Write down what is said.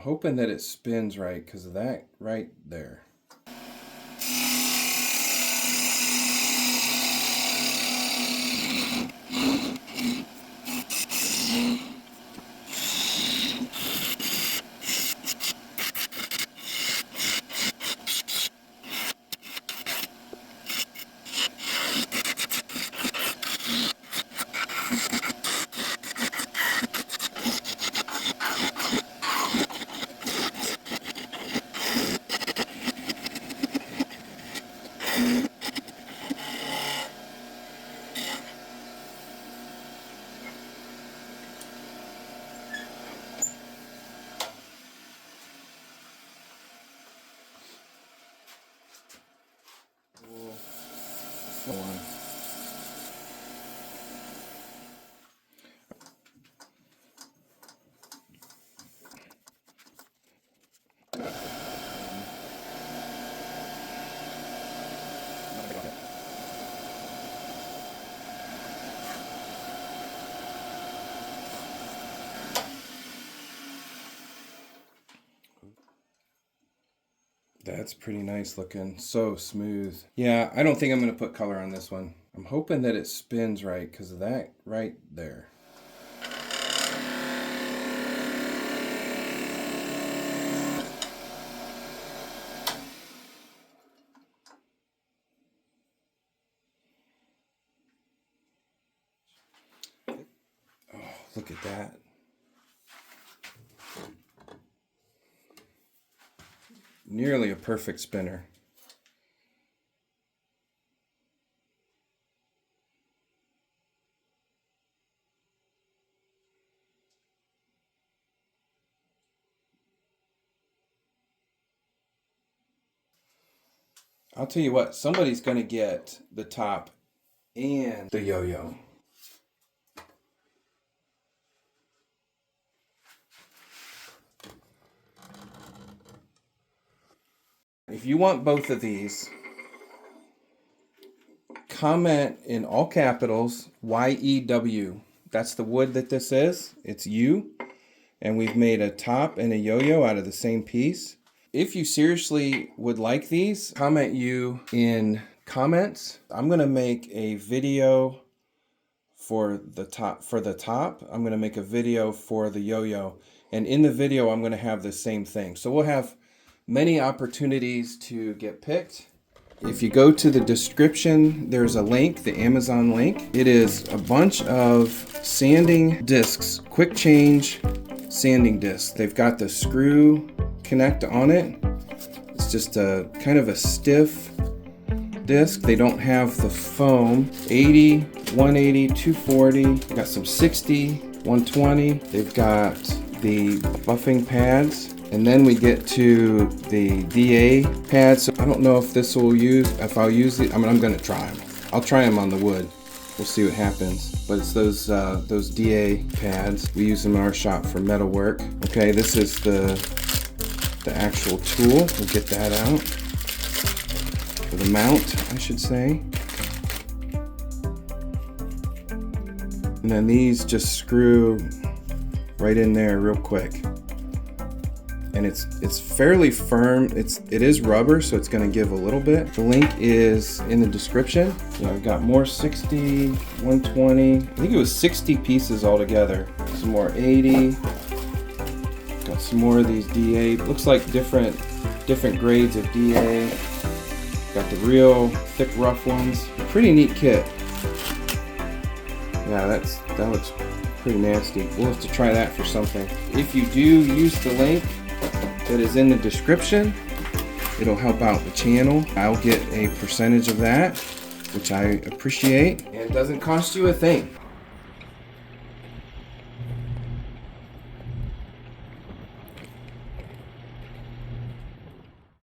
hoping that it spins right because of that right there. One. That's pretty nice looking, so smooth. Yeah, I don't think I'm gonna put color on this one. I'm hoping that it spins right because of that right there. Oh, look at that. Nearly a perfect spinner. I'll tell you what, somebody's gonna get the top and the yo-yo. If you want both of these, comment in all capitals YEW. That's the wood that this is. It's U. And we've made a top and a yo-yo out of the same piece. If you seriously would like these, comment you in comments. I'm gonna make a video for the top. I'm gonna make a video for the yo-yo. And in the video, I'm gonna have the same thing. So we'll have many opportunities to get picked. If you go to the description, there's a link, the Amazon link. It is a bunch of sanding discs, quick change sanding discs. They've got the screw connect on it. It's just a kind of a stiff disc. They don't have the foam. 80, 180, 240. They've got some 60, 120. They've got the buffing pads. And then we get to the DA pads. So I don't know if I'll use it. I mean, I'm gonna try them. I'll try them on the wood. We'll see what happens. But it's those DA pads. We use them in our shop for metal work. Okay, this is the actual tool. We'll get that out. For the mount, I should say. And then these just screw right in there real quick. And it's fairly firm. It is rubber, so it's gonna give a little bit. The link is in the description. Yeah, I've got more 60, 120. I think it was 60 pieces altogether. Some more 80. Got some more of these DA. Looks like different grades of DA. Got the real thick, rough ones. Pretty neat kit. Yeah, that looks pretty nasty. We'll have to try that for something. If you do use the link that is in the description, it'll help out the channel. I'll get a percentage of that, which I appreciate. And it doesn't cost you a thing.